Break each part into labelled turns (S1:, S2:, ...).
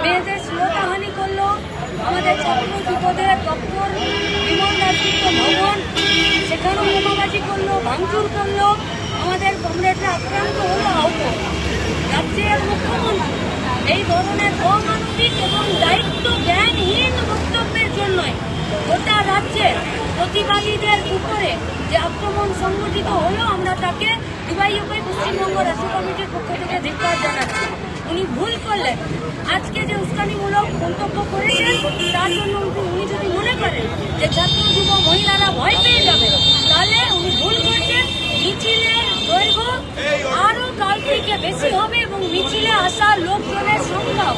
S1: মেয়েদের শ্লীলতাহানি করলো, আমাদের ছাত্র যুবদের দপ্তর বিমল দাসগুপ্ত ভবন সেখানেও বোমাবাজি করলো, ভাঙচুর করলো, আমাদের কমরেডরা আক্রান্ত হলো, আহত। রাজ্যের মুখ্যমন্ত্রী এই ধরনের অমানবিক এবং দায়িত্ব জ্ঞানহীন বক্তব্যের জন্যই গোটা রাজ্যের প্রতিবাদীদের উপরে যে আক্রমণ সংঘটিত হলো, আমরা তাকে ডিওয়াইএফআই পশ্চিমবঙ্গ রাজ্য কমিটির পক্ষ থেকে ধিক্কার জানাচ্ছি। উনি ভুল করলেন, আজকে যে উস্কানিমূলক মন্তব্য করেছেন তার জন্য উনি যদি মনে করেন যে ছাত্র যুব মহিলারা ভয় পেয়ে যাবে, তাহলে উনি ভুল করছেন। মিছিলের দৈর্ঘ্য আরো কাল থেকে বেশি হবে এবং মিছিলে আসা লোকজনের সংখ্যাও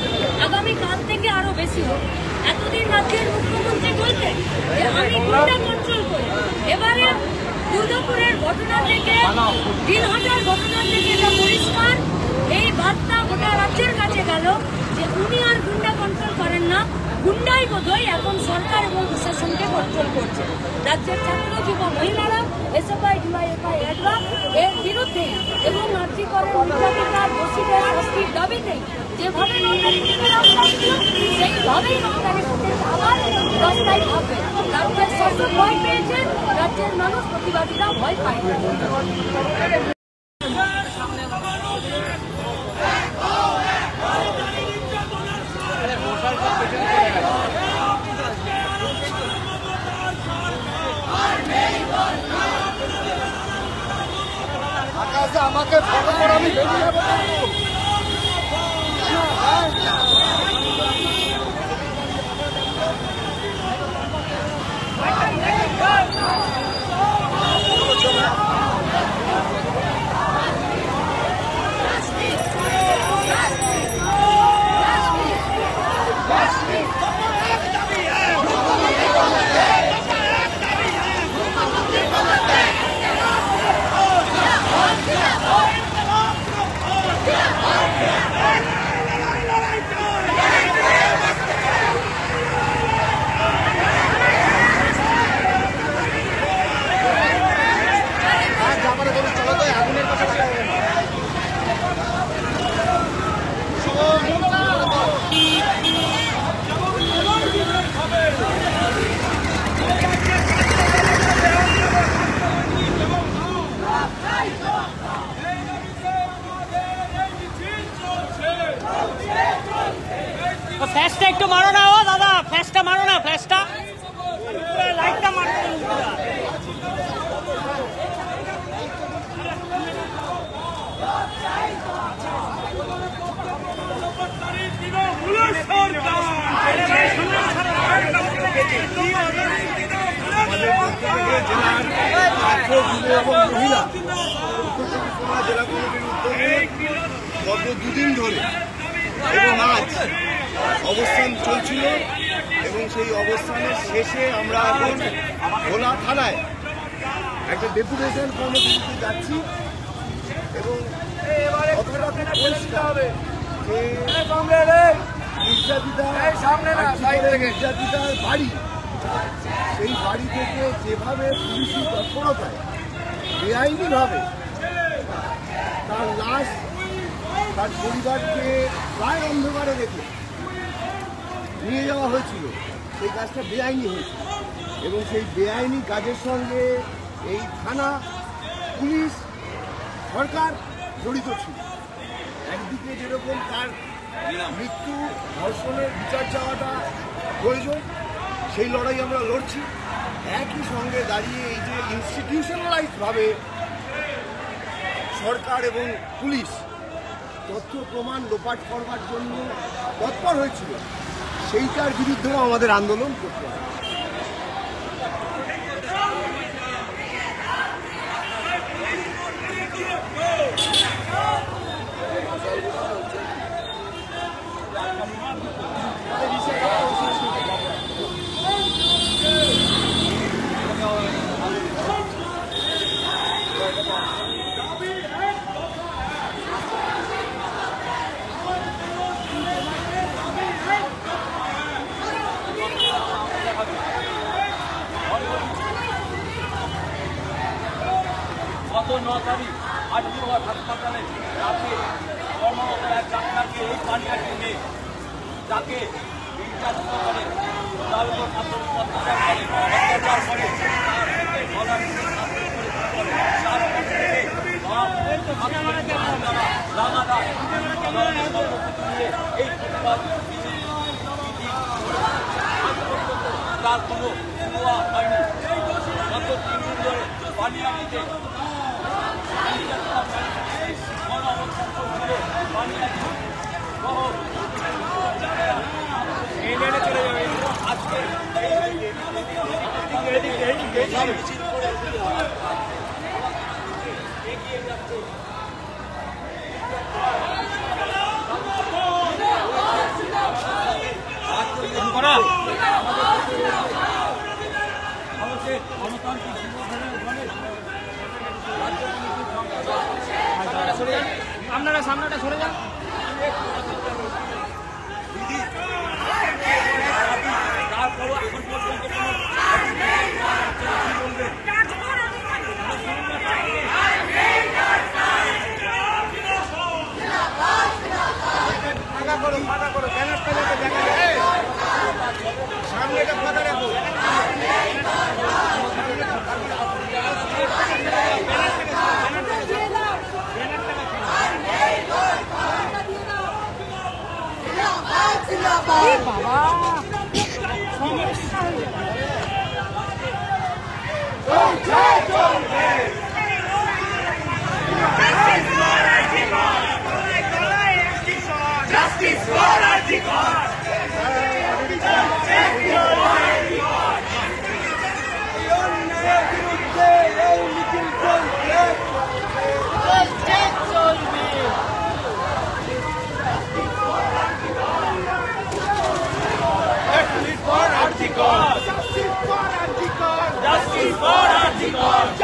S1: আগামীকাল থেকে আরো বেশি হবে। এতদিন রাজ্যের মুখ্যমন্ত্রী বলতেন যে আমি গুন্ডা কন্ট্রোল করি, এবারে দুর্গাপুরের ঘটনা থেকে, দিনহাটার ঘটনা থেকে এটা পরিষ্কার এই বার্তা গোটা রাজ্যের কাছে গেল যে উনি আর গুন্ডা কন্ট্রোল করেন না, গুন্ডাই বোধহয় এখন সরকার এবং প্রশাসনকে কন্ট্রোল করছে। রাজ্যের ছাত্র যুব মহিলারা এসএফআই ডিওয়াইএফআই এডরা এর বিরুদ্ধে এবং নারীকরণ নির্যাতিতার দোষীদের শাস্তির দাবিতে যেভাবে সেইভাবেই আবার রাস্তায় থাকবে। রাজ্যের শাসক ভয় পেয়েছে, রাজ্যের মানুষ প্রতিবাদীরা ভয় পায়।
S2: আমাকে ফটো করে আমি বেরিয়ে যাবো।
S3: ফ্ল্যাশটা একটু মারো না, ও দাদা ফ্ল্যাশটা মারো না, ফ্ল্যাশটা লাইটটা মারো।
S2: জেলা কমিটির উদ্যোগে গত দুদিন ধরে এবং আজ অবস্থান চলছিল এবং সেই অবস্থানের শেষে আমরা এখন ভোলা থানায় একটা ডেপুটেশন কর্মসূচিতে যাচ্ছি এবং কথাটা খুব পরিষ্কার হবে যে নির্যাতিতার বাড়ি, সেই বাড়ি থেকে যেভাবে পুলিশি তৎপরতায় বেআইনিভাবে তার লাশ তার পরিবারকে প্রায় অন্ধকারে রেখে নিয়ে যাওয়া হয়েছিল, সেই কাজটা বেআইনি হয়েছিল এবং সেই বেআইনি কাজের সঙ্গে এই থানা, পুলিশ, সরকার জড়িত ছিল। একদিকে যেরকম তার মৃত্যু, ধর্ষণের বিচার চাওয়াটা প্রয়োজন, সেই লড়াই আমরা লড়ছি। একই সঙ্গে দাঁড়িয়ে এই যে ইনস্টিটিউশনালাইজভাবে সরকার এবং পুলিশ তথ্য প্রমাণ লোপাট করবার জন্য তৎপর হয়েছিল, সেইটার বিরুদ্ধেও আমাদের আন্দোলন করতে হবে।
S4: গত 9 তারিখ হাসপাতালে রাতে কর্মরত এক ডাক্তারকে এই পানিয়াটি নিয়ে যাকে নির্যাতিত করে, তার উপর অত্যাচার করে, তার কোনো সুয়া হয়নি। গত 3 দিন ধরে পানিয়াটিতে গণ অবস্থান চলছিল। পানিয়াটি সহ আজকে মিছিল করে এগিয়ে যাচ্ছে।
S3: আপনারা সামনেটা সরে যান।
S4: তারপরও এখন পর্যন্ত
S2: সামনেটা ফাঁকা রাখো।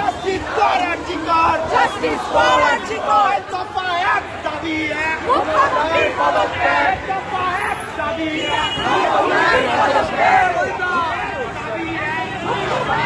S5: Justice for Antigone! Justice for Antigone! দফা এক দাবি এক, মুখ্যমন্ত্রী পদত্যাগ। দফা এক দাবি এক, মুখ্যমন্ত্রী পদত্যাগ। দাবি এক, মুখ্যমন্ত্রী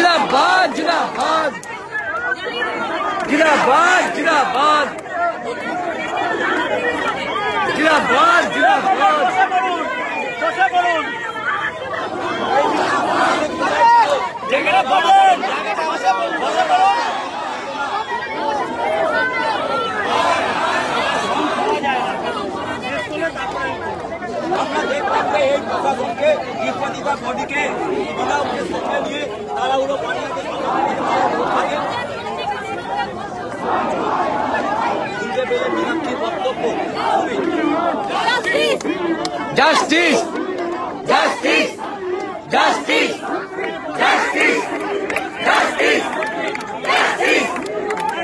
S4: जिंदाबाद जिंदाबाद जिंदाबाद जिंदाबाद जिंदाबाद जिंदाबाद
S3: যেখানে বলেন
S4: আমরা দেখলাম যে এই প্রশাসনকে ইত্যাদিকা বডিকে বিনা উদ্দেশ্যে নিয়ে তারা ওরা পানিয়াকে বক্তব্য
S3: justice justice justice justice justice justice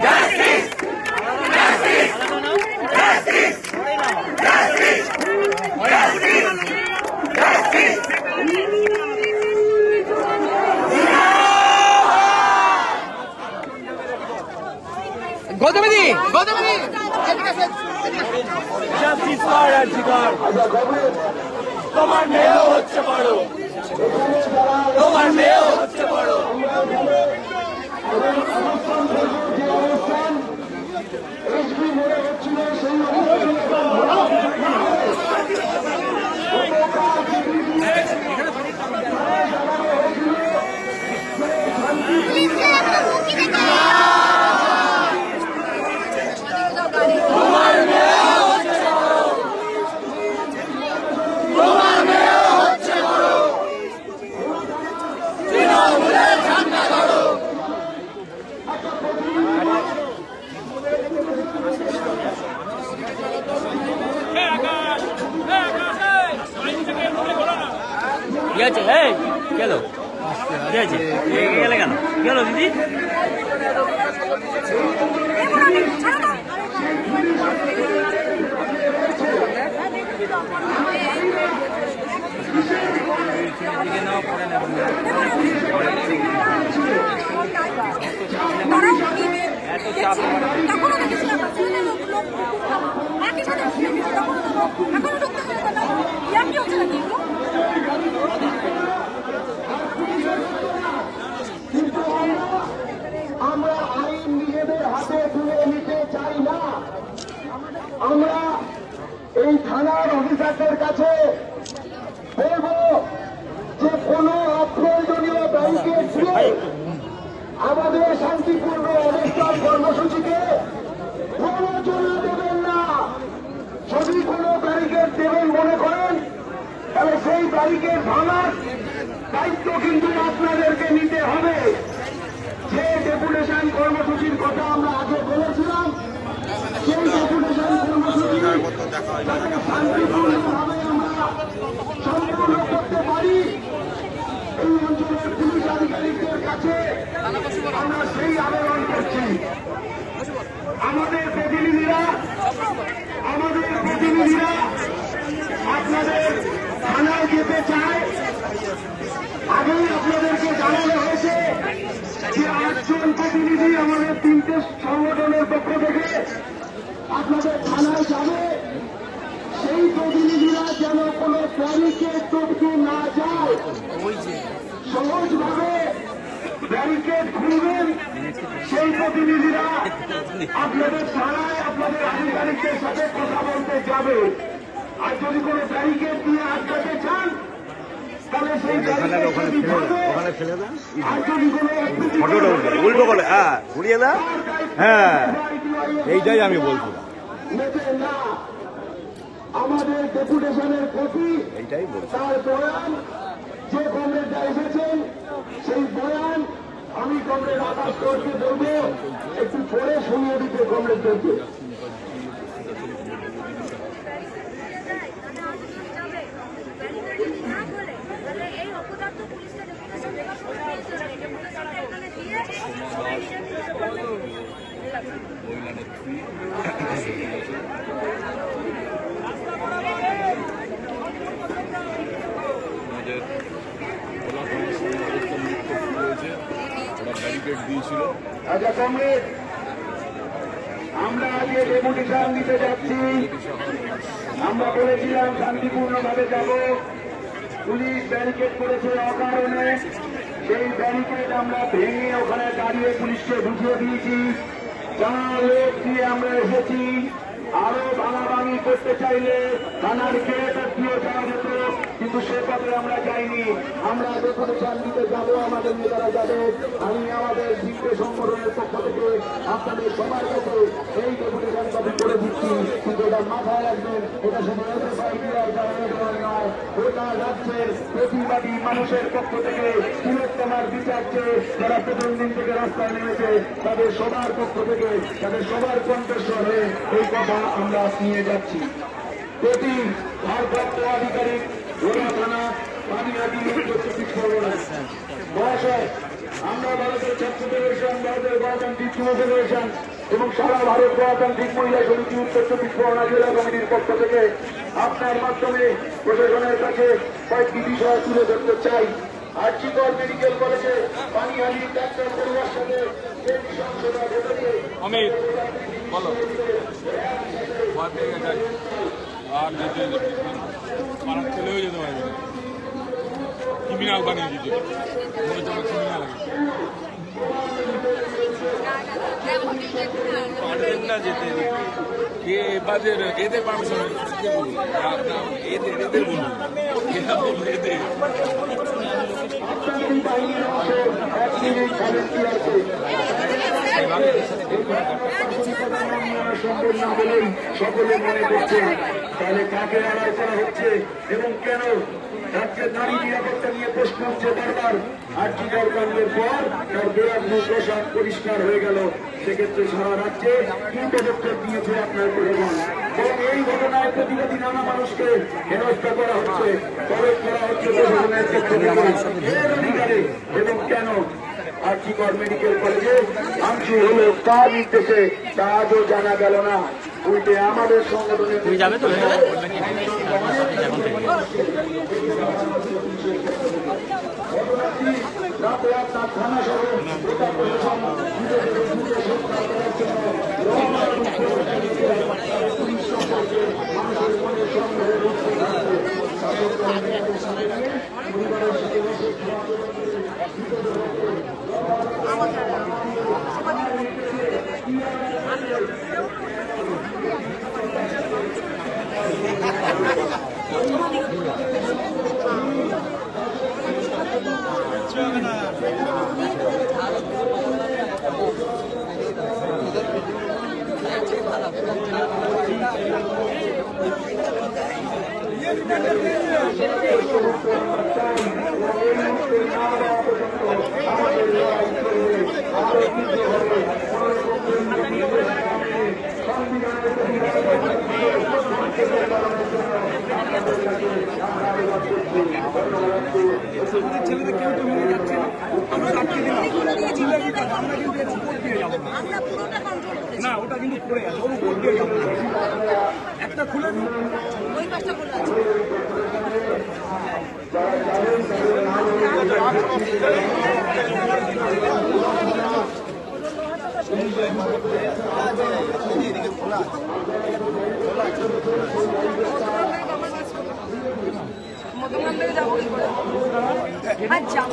S3: justice justice Gautami
S5: তোমার মেয়েও হচ্ছে বড়, তোমার মেয়েও হচ্ছে বড়।
S3: গেল গেলে কেন গেল দিদি
S5: আমরা আইন নিজেদের হাতে তুলে নিতে চাই না। আমরা এই থানার অফিসারদের কাছে বলব যে কোনো অপ্রয়োজনীয় ব্যারিকেড দিয়ে আমাদের শান্তিপূর্ণ অবস্থান কর্মসূচিকে প্ররোচনা দেবেন না। যদি কোনো ব্যারিকেড দেবেন মনে করেন তাহলে সেই ব্যারিকেড ভাঙার দায়িত্ব কিন্তু আপনাদেরকে নিতে হবে। যে ডেপুটেশন কর্মসূচির কথা আমরা আগে বলেছিলাম, সেই ডেপুটেশন কর্মসূচি যাতে শান্তিপূর্ণভাবে আমরা সম্পূর্ণ করতে পারি, এই অঞ্চলের পুলিশ আধিকারিকদের কাছে আমরা সেই আবেদন করছি। আমাদের প্রতিনিধিরা আপনাদের থানায় যেতে চায়। আগেই আপনাদেরকে জানানো হয়েছে যে 8 জন প্রতিনিধি আমাদের 3টে সংগঠনের পক্ষ থেকে আপনাদের থানায় যাবে। সেই প্রতিনিধিরা যেন কোনো ব্যারিকেড টপকে না যায়, সহজভাবে ব্যারিকেড খুলবেন। সেই প্রতিনিধিরা আপনাদের থানায় আপনাদের আধিকারিকদের সাথে কথা বলতে যাবে। আর যদি কোনো ব্যারিকেড দিয়ে আটকাতে চান তাহলে সেই
S2: ওখানে ফেলে দেন,
S5: আর যদি কোনো
S2: ফটোটা উল্টো করে ঘুরিয়ে দেন। হ্যাঁ, এইটাই আমি বলছিলাম,
S5: নেবেন না। আমাদের ডেপুটেশনের কপি,
S2: এইটাই বলছি।
S5: তার বয়ান, যে কমরেডরা এসেছেন সেই বয়ান আমি কমরেড আকাশ করতে বলবো একটু পড়ে শুনিয়ে দিতে কমরেডদেরকে। আচ্ছা কমরেড, আমরা আজকে ডেপুটেশন দিতে যাচ্ছি। আমরা বলেছিলাম শান্তিপূর্ণভাবে যাব, পুলিশ ব্যারিকেড করেছে অকারণে। সেই ব্যারিকেড আমরা ভেঙে ওখানে দাঁড়িয়ে পুলিশকে ঢুকিয়ে দিয়েছি। জানা লোক দিয়ে আমরা এসেছি। আরো ভাঙাভাঙি করতে চাইলে থানার গেট দিয়ে যাওয়া যেত, কিন্তু সে পথে আমরা যাইনি। আমরা ডেপুটেশন দিতে যাবো, আমাদের নেতারা যাবে। আমি আমাদের বিদ্রোহ সংগঠনের পক্ষ থেকে আপনাদের সবার কাছে এই ডেপুটেশন কপি করে দিচ্ছি, কিন্তু এটা মাথায় রাখবেন, এটা শুধু নয়, গোটা রাজ্যের প্রতিবাদী মানুষের পক্ষ থেকে তিলোত্তমার বিচার চেয়ে যারা প্রথম দিন থেকে রাস্তায় নেমেছে তাদের সবার পক্ষ থেকে, তাদের সবার কণ্ঠস্বর হয়ে এই কথা আমরা নিয়ে যাচ্ছি। প্রতি ভারপ্রাপ্ত আধিকারিক গোড়া থানা পানিহাটি উত্তর চব্বিশ পরগনা মহাশয়, আমরা ভারতের ছাত্র ফেডারেশন, ভারতের গণতান্ত্রিক যুব ফেডারেশন এবং সারা ভারত গণতান্ত্রিক মহিলা সমিতি উত্তর চব্বিশ পরগনা জেলা কমিটির পক্ষ থেকে আপনার মাধ্যমে প্রশাসনের কাছে কয়েকটি বিষয় তুলে ধরতে চাই। আরজিকর মেডিকেল কলেজে পানিহাটি ডাক্তার পড়ুয়ার সাথে যে নৃশংসতা ঘটেছে,
S6: অমিত বলো আর যেতে পাড়ার ছেলেও যেতে পারবে না, ক্রিমিনাল বানিয়ে দিতে মনে তোমার ক্রিমিনাল পারবেন না যেতে। কে এবারে এদের পারমিশন এদের এদের বলুন এদের
S5: সকলে মনে করছে তাহলে কাকে লড়াই করা হচ্ছে এবং কেন? রাজ্যের নারী নিরাপত্তা নিয়ে প্রশ্ন উঠছে বারবার। আরজিকর কাণ্ডের পর তার বেআইনি পোশাক পরিষ্কার হয়ে গেল। সেক্ষেত্রে সারা রাজ্যে কি পদক্ষেপ নিয়েছে আপনার প্রশাসন? এবং এই ঘটনায় প্রতিবাদী নানা মানুষকে হেনস্থা করা হচ্ছে, তলব করা হচ্ছে প্রশাসনের পক্ষ থেকে এবং কেন? আরজিকর মেডিকেল কলেজে ভাঙচুর হলো কার নির্দেশে তা আজও জানা গেল না। উল্টে আমাদের সংগঠনের থানা সহ
S1: না, ওটা কিন্তু পড়ে আছে, ওর উপর দিয়ে যাবো। একটা খুলে ওই পাশটা খোলা আছে।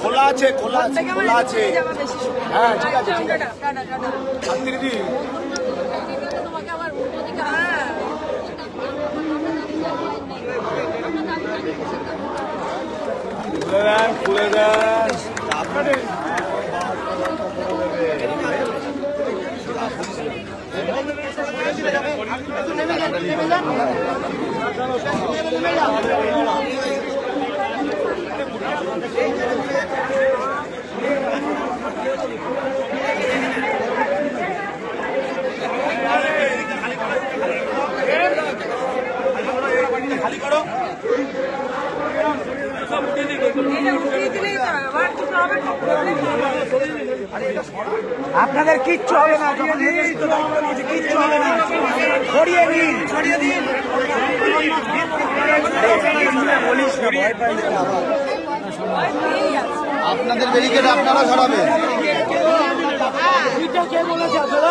S2: খোলা আছে, খোলা আছে, খোলা আছে। হ্যাঁ ঠিক আছে, ঠিক আছে।
S1: তোমাকে আবার
S2: খুলে দেন আপনাদের খালি করো।
S3: আপনাদের কিচ্ছু হবে না, কিচ্ছু হবে না, ছড়িয়ে দিন, ছড়িয়ে দিন।
S2: আপনাদের ব্যারিকেড আপনারা সরাবেন।
S3: কে বলেছে আপনারা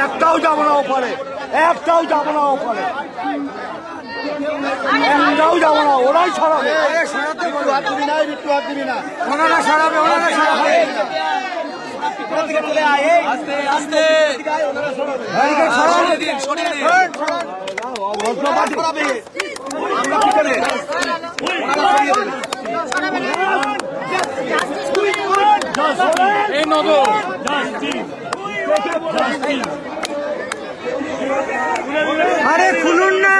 S3: একটাও যাবো না ওপারে, একটাও যাবো না ওপারে, একটাও যাবো না, ওরাই সরাবে। সরাতে বলো, আর দিবি না, একটু আর দিবি না, ওনারা সরাবে, ওনারা সরাবে। আস্তে আস্তে আরে খুলুন না,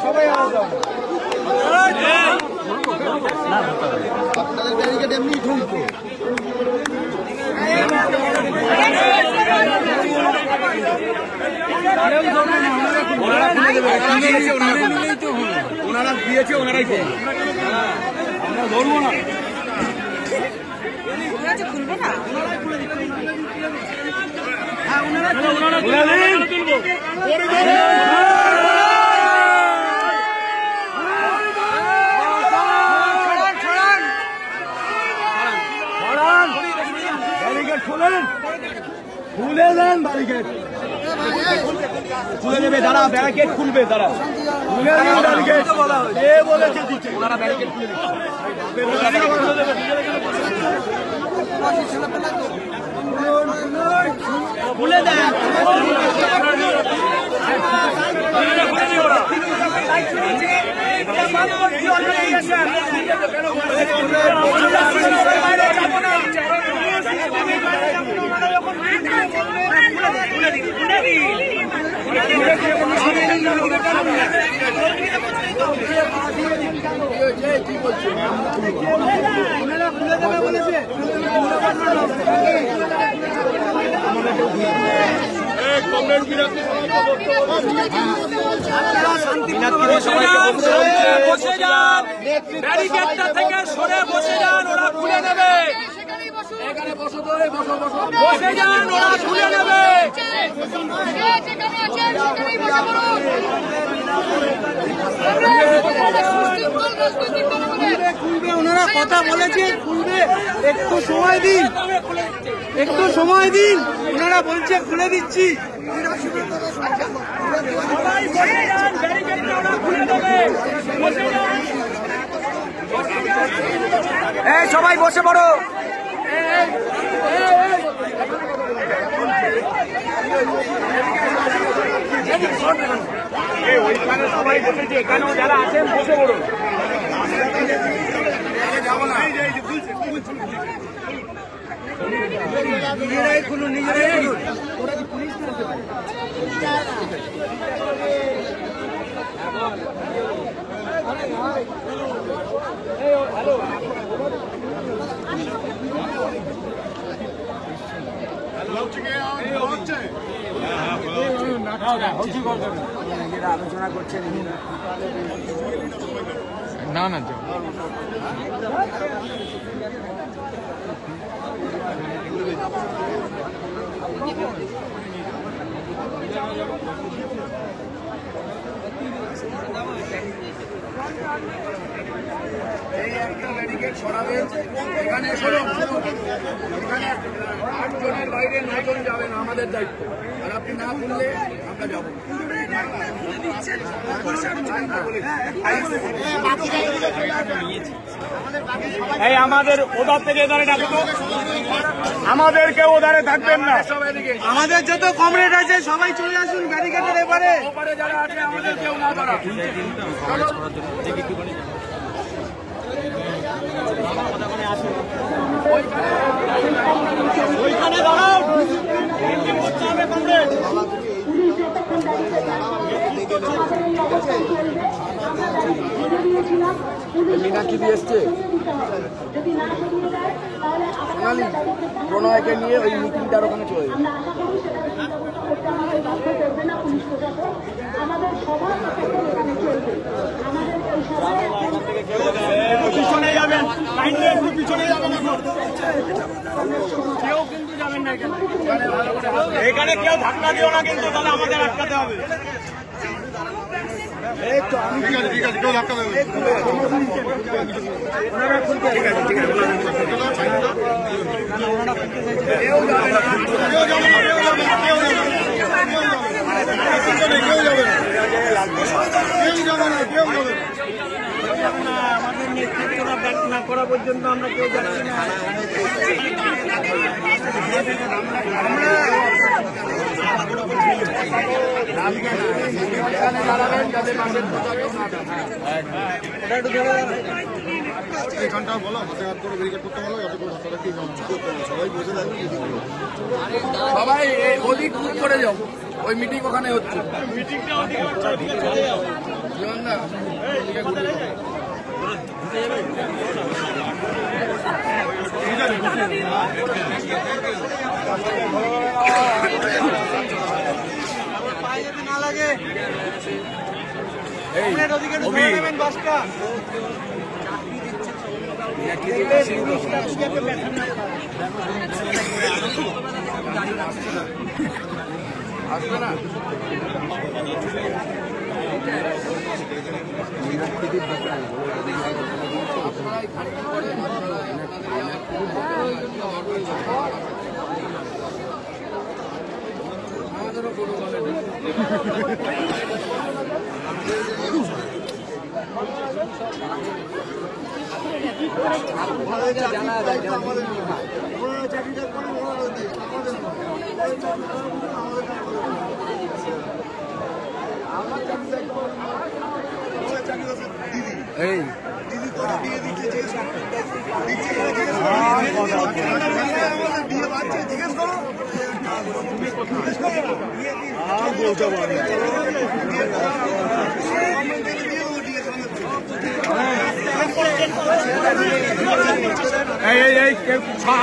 S3: সবাই আপনাদের ব্যারিকেড এমনি ঢুকবো। ওনারা দিয়েছে, ওনারাই করবে, আমরা ধরবো না। খুলবে না, খুলে দেন ব্যারিকেড, খুলে দেবে যারা ব্যারিকেড খুলবে, তারা খুলে দেন ব্যারিকেড। এ বলেছে দিচ্ছে, ওনারা ব্যারিকেড খুলে দেবে, খুলে দেন। ব্যারিকেডটা থেকে সরে বসে যান, ওরা খুলে নেবে। বসে যান, ওরা খুলে নেবে। খুলবে, ওনারা কথা বলেছে খুলবে, একটু সময় দিন, একটু সময় দিন, ওনারা বলছে খুলে দিচ্ছি। সবাই বসে পড়ো। ওইখানে সবাই বসেছে, এখানেও যারা আছেন বসে পড়ুন। নিজেরাই খুলুন, নিজেরাই খুলুন। আলোচনা করছেন
S6: না না
S3: এই একটা ব্যারিকেড সরাবেন, এখানে এখানে 8 জনের বাইরে 9 জন যাবেন, আমাদের দায়িত্ব। আর আপনি না খুললে আমরা যাবো। এই আমাদের ওদার থেকে এধারে ডাকতো, আমাদেরকে ওধারে থাকবেন না। আমাদের যত কমরেড আছে সবাই চলে আসুন ব্যারিকেডের এবারে। ওপারে যারা আছে আমাদের কেউ না দাঁড়া। ওইখানে দাঁড়াও, মীনাক্ষী দিয়ে এসছে সোনালি প্রণয়কে নিয়ে ওই মিটিংটার ওখানে চলে যাবে। আমাদের সবার একটু পিছনে যাবেন, কেউ কিন্তু যাবেন না এখানে কেউ ধাক্কা দিও না কিন্তু, তাহলে আমাদের আটকাতে হবে।
S2: ঠিক আছে কেউ ধাক্কা দেবে।
S3: আমাদের নেতৃত্বরা ব্যাক না করা পর্যন্ত আমরা কেউ যাচ্ছি না।
S2: এখানটা বলো হাতে হাত করে ব্যারিকেড করতে বলো, যাতে করে রাস্তাটা কি সবাই বসে থাকবে।
S3: সবাই ওদিক মুখ করে যাও, ওই মিটিং ওখানে হচ্ছে। না লাগে বাসটা আসবে না। এই
S2: দিদি কত দিয়ে দিচ্ছে জিজ্ঞেস করো।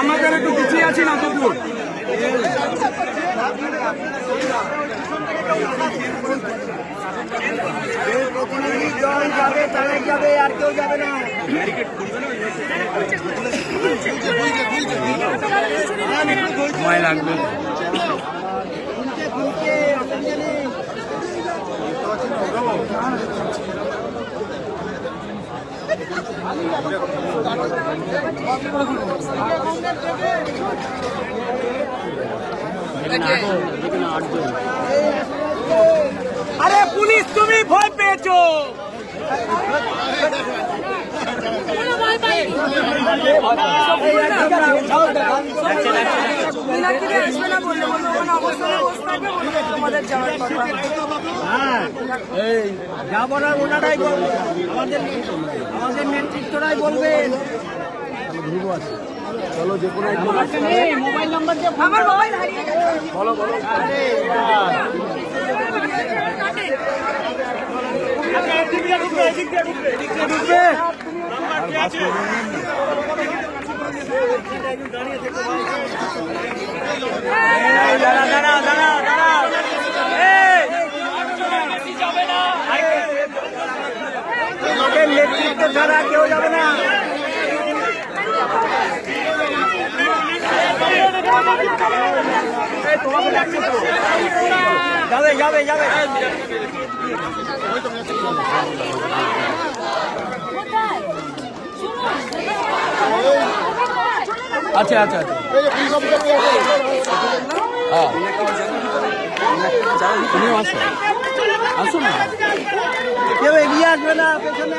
S3: আমাদের একটু পিছিয়ে আছি না তবু। যাবে তারাই যাবে, আর কেউ যাবে না। সময় লাগবে। আরে পুলিশ, তুমি ভয় পেয়েছো? যাবো না, ওনারাই বলবে, আমাদের নেতৃত্বরাই বলবেন। চলো যে কোনো মোবাইল নাম্বার দিয়ে আমার মোবাইল হারিয়ে গেছে। বলো বলো। নেতৃত্ব ছাড়া কেউ যাবে না। যাবে যাবে যাবে। আচ্ছা আচ্ছা আচ্ছা, তুমি আসো আসো না, কেউ এগিয়ে আসবে না পেছনে।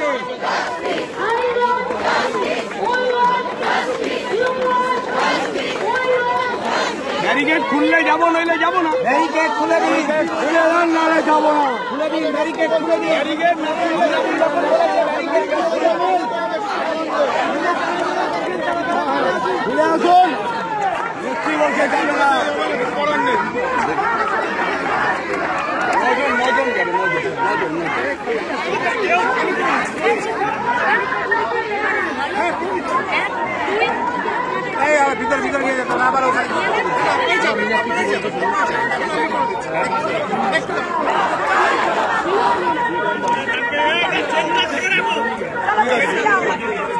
S3: ব্যারিকেড খুললে যাবো, নইলে যাবো না। ব্যারিকেড খুলে দিন, খুলে দেন, নাহলে যাবো না। খুলে দিন, ব্যারিকেড খুলে দিন। ব্যারিকেড না খুললে যাবো, যখন বলেছে ব্যারিকেড খুলে আসুন। মিস্ত্রি বলছে যাবে না। নজন যাবে, ভিতর ভিতর নিয়ে যেত না, আবার ওখানে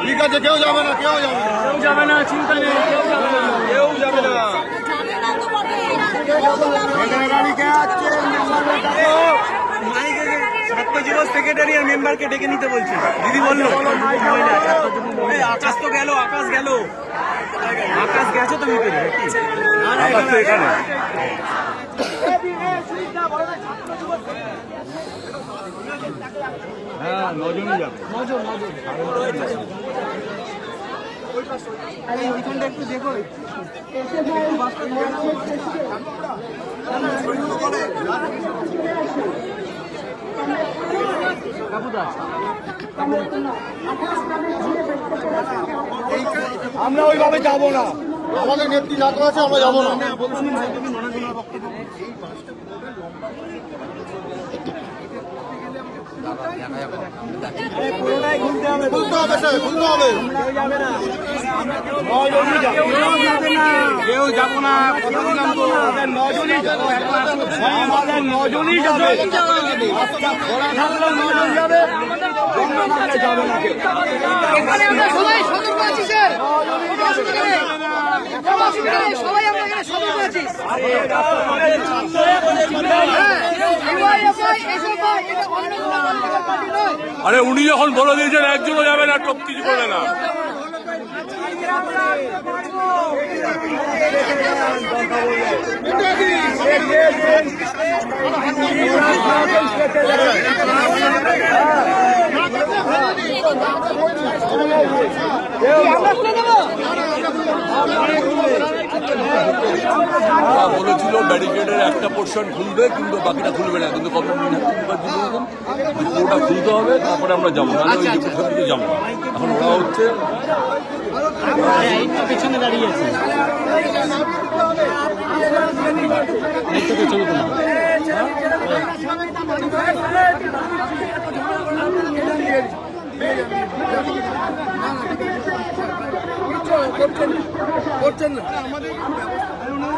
S2: ঠিক আছে, কেউ যাবে না, কেউ যাবে না,
S3: কেউ যাবে না, চিন্তা নেই, কেউ যাবে না,
S2: কেউ যাবে না।
S3: ছাত্র যুব সেক্রেটারি আর মেম্বারকে ডেকে নিতে বলছি। দিদি বললো আকাশ তো গেল, আকাশ গেল, আকাশ গেছে তো ভিতরে। আকাশ তো এখানে। হ্যাঁ, 9 জনই যাবে। 9 জন। ওইখানটা একটু দেখো।
S2: আমরা ওইভাবে যাবো না, আমাদের নেত্রী না আছে, আমরা যাবো না। খুলতে হবে স্যার, খুলতে হবে।
S3: কেউ যাবো না, আমাদের 9 জনই যাবো, আমাদের 9 জনই যাবে। ওরা থাকলে 9 জন যাবে, যাবে না কেউ।
S5: এখানে আমরা সবাই সতর্ক আছি স্যার, সবাই আমরা এখানে সতর্ক আছি।
S6: আরে উনি যখন বলে দিয়েছেন একজনও যাবে না, টপ কিছু করবে না। বলেছিল ব্যারিকেডের একটা পোর্শন খুলবে, কিন্তু বাকিটা খুলবে না, কিন্তু ওটা খুলতে হবে, তারপরে আমরা যাবো, নাহলে ওই পোর্শন দিকে যাবো না। এখন ওরা হচ্ছে
S3: পেছনে দাঁড়িয়ে আছে,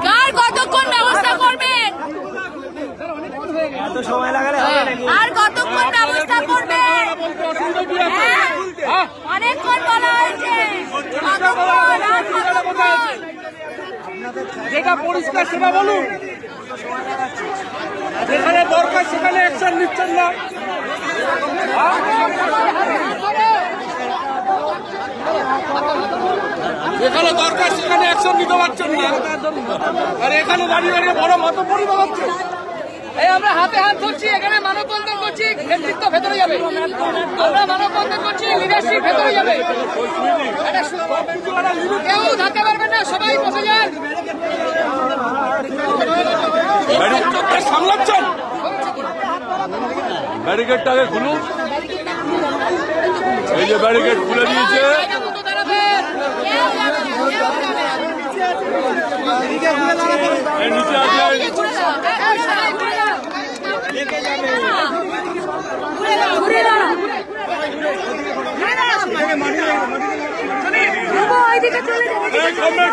S1: কার কতক্ষণ ব্যবস্থা করবেন?
S3: এত সময় লাগালে হবে নাকি?
S1: আর কতক্ষণ ব্যবস্থা করবেন? অনেকক্ষণ বলা হয়েছে, কতক্ষণ আর কতক্ষণ?
S3: যেটা পরিষ্কার সেটা বলুন, যেখানে দরকার সেখানে অ্যাকশন নিচ্ছেন না। যেখানে দরকার সেখানে অ্যাকশন নিতে পারছেন না, আর এখানে দাঁড়িয়ে দাঁড়িয়ে বড় মত পরিবার হচ্ছে।
S5: এই আমরা হাতে হাত ধরছি, এখানে মানববন্ধন করছি, নেতৃত্ব ভেতরে যাবে। আমরা মানববন্ধন করছি, লিডারশিপ ভেতরে যাবে। কেউ ধাক্কা পারবেন না, সবাই বসে যান।
S6: ব্যারিকেডটা সামলাচ্ছেন, ব্যারিকেডটা আগে খুলুন। এই যে ব্যারিকেড খুলে দিয়েছে, নিচে আছে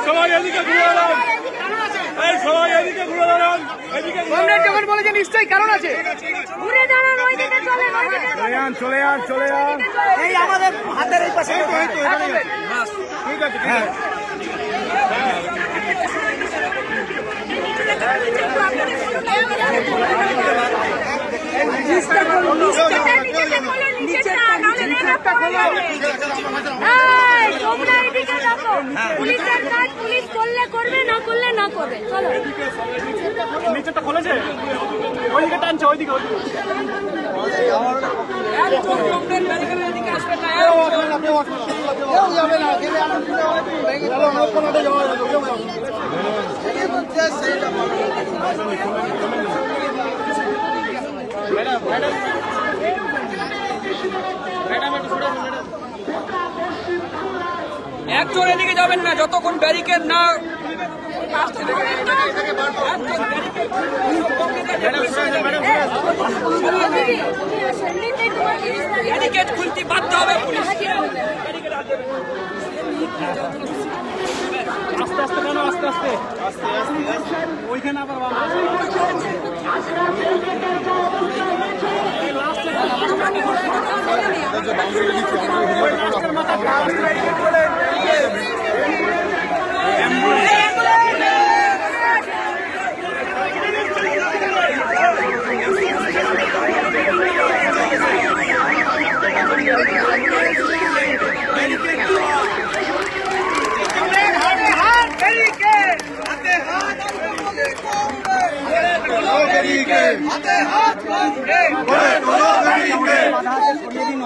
S6: সবাই এদিকে ঘুরে দাঁড়ান, সবাই এদিকে ঘুরে দাঁড়ান।
S5: যখন বলে যে নিশ্চয়ই কারণ আছে,
S1: ঘুরে দাঁড়ান, ওইদিকে চলে, ওইদিকে
S3: চলে যান, চলে যান।
S5: এই আমাদের হাতের এই পাশে
S3: ঠিক আছে, হ্যাঁ।
S1: পুলিশের কাজ পুলিশ করলে করবে, না করলে না করবে। চলো,
S3: নিচেরটা খুলেছে, ওইদিকে টানছে, ওইদিকে
S5: একজন এদিকে যাবেন না যতক্ষণ ব্যারিকেড না ব্যারিকেড খুলতে বাধ্য হবে পুলিশ।
S3: আস্তে আস্তে কেন, আস্তে আস্তে ওইখানে আবার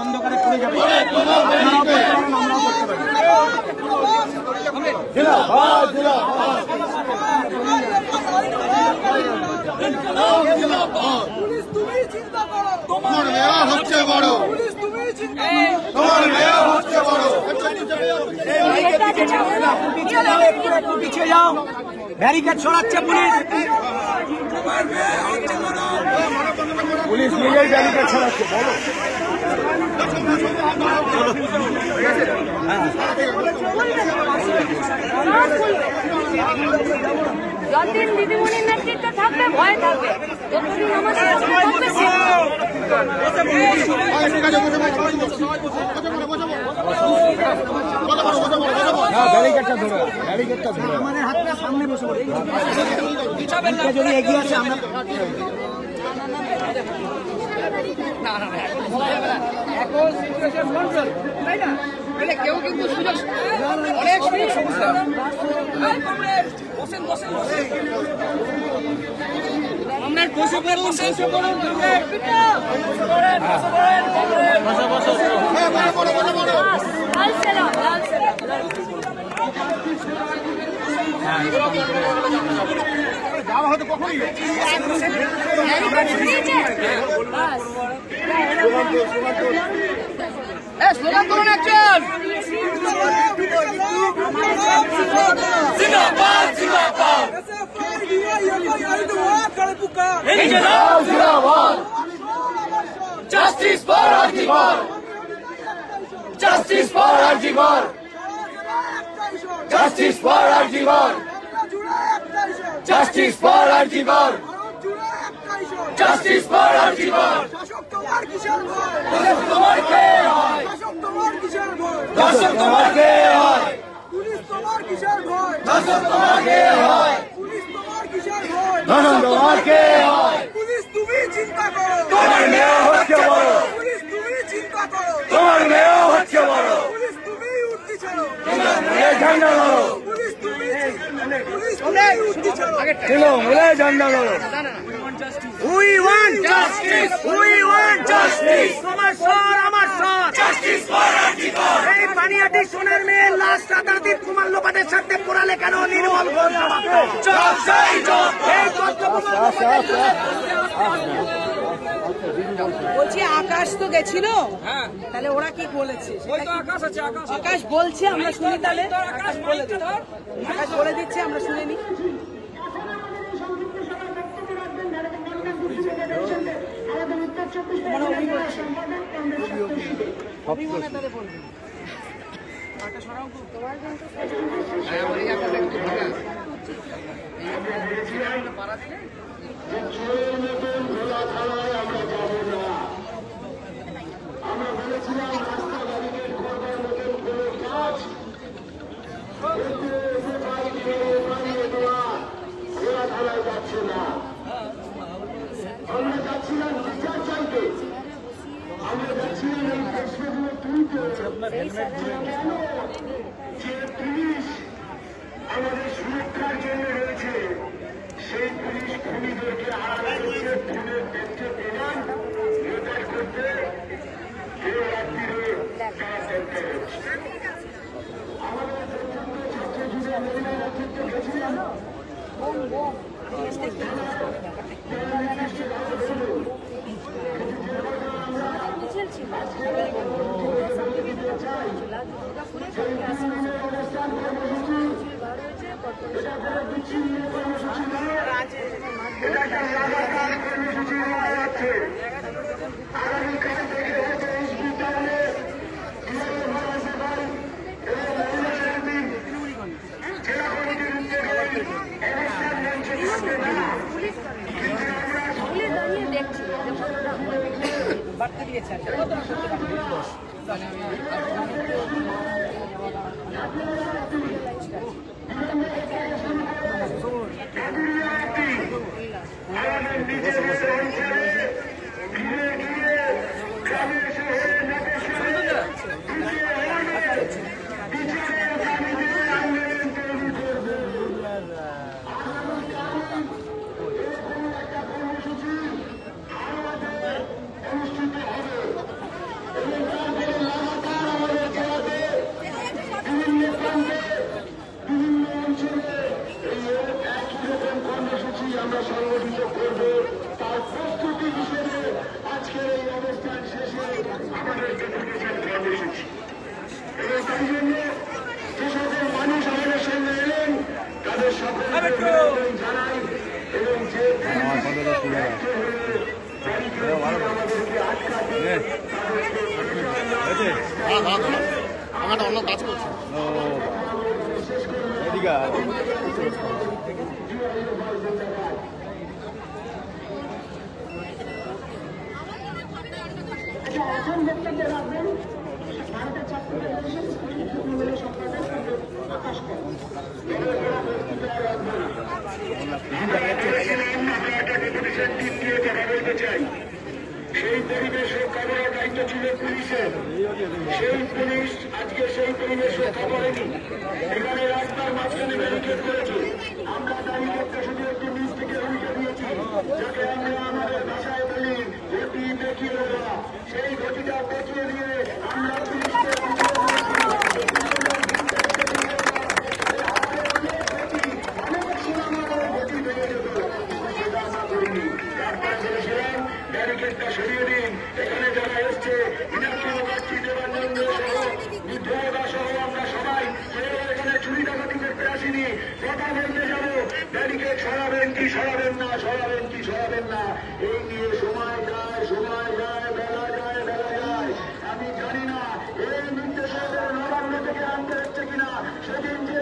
S3: অন্ধকারে পড়ে যাবে
S2: তোমার মেয়া হচ্ছে বড়, তোমার মেয়া হচ্ছে বড়।
S3: পিছিয়ে যাও, ব্যারিকেড সরাচ্ছে পুলিশ। পুলিশ নিজেই ব্যারিকেড সরাচ্ছে, বলো।
S1: যতদিন দিদিমণির নেতৃত্ব থাকবে ভয় থাকবে, যতদিন আমার শাসন থাকবে
S3: ব্যারিকেডটা ধরে, ব্যারিকেডটা ধরে আমাদের হাতটা সামনে বসে পড়ে যদি এগিয়ে আসে আমরা এখন সিচুয়েশন কন্ট্রোল, তাই না? কেউ কিন্তু সুযোগ অনেক সুযোগ সমস্যা। বসেন বসেন বসেন, আমরা বসে পড়ুন, বসে পড়ুন,
S1: লাল সেলাম, লাল সেলাম।
S3: যাওয়া হয়তো কখনই স্লোগান করুন একজন।
S5: Justice for Arjivar! Justice for Arjivar! Justice for Arjivar! Justice for Arjivar! Justice for Arjivar! তোমার কে হয়? দর্শক তোমার কে হয়? দর্শক তোমার কে হয়? দর্শক তোমার কে হয়? তোমার মেয়ে হচ্ছে বড়, তোমার মেয়ে হচ্ছে বড়, ঝান্ডা ধরো, ঝান্ডা ধরো।
S3: We want justice! We want justice!
S5: তোমার স্বর আমার স্বর,
S3: Justice for Arjivar!
S5: এই পানিয়াটি সোনার মেয়ের লাশ রাতারাতির কুমার লোপাটের সাথে পোড়ালে কেন নির্মল ঘোষ
S3: চল চাই চল।
S5: এই তথ্যগুলো
S7: বলছি আকাশ তো গেছিল, তাহলে ওরা কি বলেছে? আকাশ বলছে, আমরা শুনি, তাহলে আকাশ বলে দিচ্ছে, আমরা শুনে নি।
S8: আমাদের সুরক্ষার জন্য রয়েছে, সেই পুলিশ খুনিদেরকে আড়াল করতে খুনের তথ্য প্রমাণ জোগাড় করতে কেউ রাত্রিরে তারা করতে আমাদের ছাত্র যুগের মহিলা নেতৃত্ব গেছিলেন। আগামীকাল থেকে হচ্ছে বিদ্যালয়ে জেলা কমিটির উদ্যোগে অনুষ্ঠান মঞ্চে থাকবে না।
S1: পুলিশ দাঁড়িয়ে দেখছি
S7: আচ্ছা আচ্ছা কত না করতে পারবেন?
S8: সেই পরিবেশ রক্ষা করার দায়িত্ব ছিল পুলিশের। সেই পুলিশ আজকে সেই পরিবেশ রক্ষা করেনি, এখানে রাস্তার মাঝখানে ব্যারিকেড করেছে। আমরা ব্যারিকেডটা শুধু একটু নিচ থেকে রুখে দিয়েছি, যাকে আমরা আমাদের ভাষায় বলি গতি দেখিয়ে দেওয়া। সেই গতিটা দেখিয়ে দিয়ে আমরা পুলিশকে ব্যারিকেডটা সরিয়ে দিন। এখানে যারা এসছে সহ আমরা সবাই এখানে চুরি ডাকাতি করতে আসিনি, কথা বলতে যাবো। ব্যারিকেড সরাবেন কি সরাবেন না, সরাবেন কি সরাবেন না, এই নিয়ে সময় যায়, সময় যায়, বেলা যায়, বেলা যায়। আমি জানি না এই নির্দেশে নবান্ন থেকে আনতে হচ্ছে কিনা। সেদিন যে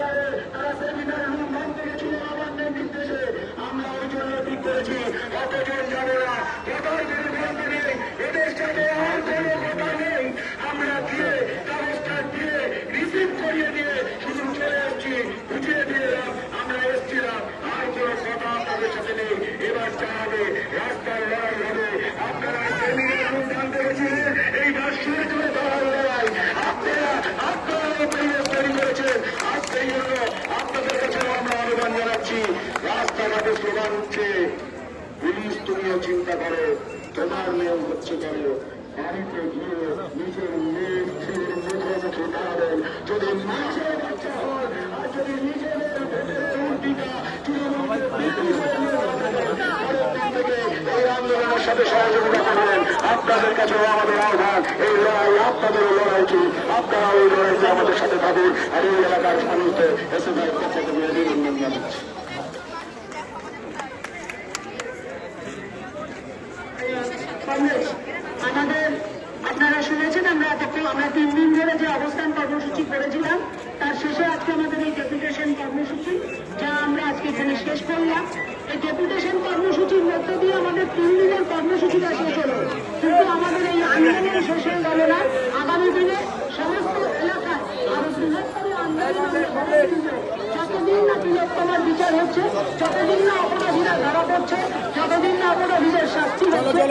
S8: তারা সেমিনার রুম ভাঙতে গেছিল নবান্নের নির্দেশে, আমরা ওই জন্য ঠিক করেছি কতজন যাবো না, কোথায় যদি বন্ধ নেই, এদের সাথে আর কোনো কথা নেই। আমরা দিয়ে কাগজটা দিয়ে রিসিভ করিয়ে দিয়ে শুধু চলে এসছি, বুঝিয়ে দিয়ে আমরা এসছিলাম, আর কোনো কথা আপনাদের সাথে নেই। এবার যা হবে রাস্তার লড়াই হবে। আপনারা সেমিনার রুম ভাঙতে গেছিলেন, এই রাষ্ট্রের জন্য লড়াই লড়াই আপনারা পরিবেশ তৈরি করেছেন। আজ সেই জন্য আপনাদের কাছেও আমরা আহ্বান জানাচ্ছি, রাস্তাঘাটে স্লোগান উঠছে, পুলিশ তুমিও চিন্তা করো, তোমার নিয়ম হচ্ছে করো। বাড়িতে গিয়ে নিজের মেয়ে ছেলের মুখে মুখে দাঁড়াবেন। যদি মানুষের বাচ্চা হয় আর যদি নিজেদের এই আন্দোলনের সাথে সহযোগিতা করবেন, আপনাদের কাছেও আমাদের আহ্বান, এই লড়াই আপনাদেরও লড়াই কি, আপনারা ওই লড়াইতে আমাদের সাথে থাকুন। আর এই এলাকার মানুষদের এসএফআই পক্ষ থেকে অভিনন্দন জানাচ্ছি। আমাদের আপনারা শুনেছেন আমরা 3 দিন ধরে যে অবস্থান কর্মসূচি করেছিলাম, তার শেষে আজকে আমাদের এই ডেপুটেশন কর্মসূচি, যা আমরা আজকে এখানে শেষ করলাম। এই ডেপুটেশন কর্মসূচির মধ্য দিয়ে আমাদের 3 দিনের কর্মসূচিটা শেষ হলো, কিন্তু আমাদের এই আন্দোলন শেষ হয়ে গেল না। আগামী দিনে সমস্ত এলাকায় আরো বৃহত্তর আন্দোলন যতদিন না তিলোত্তমার বিচার হচ্ছে, যতদিন না অপরাধীরা ধরা পড়ছে, যতদিন না অপরাধীদের শাস্তি হচ্ছে,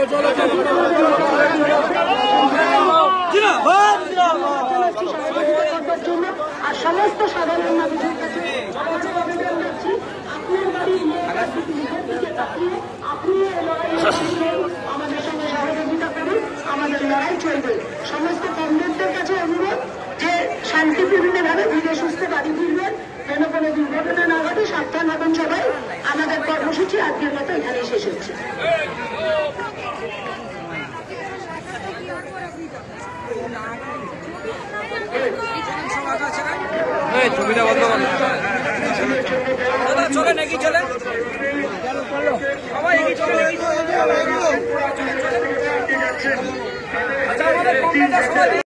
S8: আর সমস্ত সাধারণ মানুষের কাছে আবেদন করছি, আপনার বাড়ির আপনি আমাদের সঙ্গে সহযোগিতা করুন, আমাদের লড়াই চলবে। সমস্ত কমরেডদের কাছে অনুরোধ যে শান্তিপূর্ণভাবে ধীরে সুস্থে বাড়ি ফিরবেন, যেন কোনো দুর্ঘটনা না ঘটে, সাবধান হবেন সবাই। আমাদের কর্মসূচি আজকের মতো এখানেই শেষ হচ্ছে।
S4: ছবিটা বন্ধ করো, চলে নাকি চলে সবাই চলে। আচ্ছা আমাদের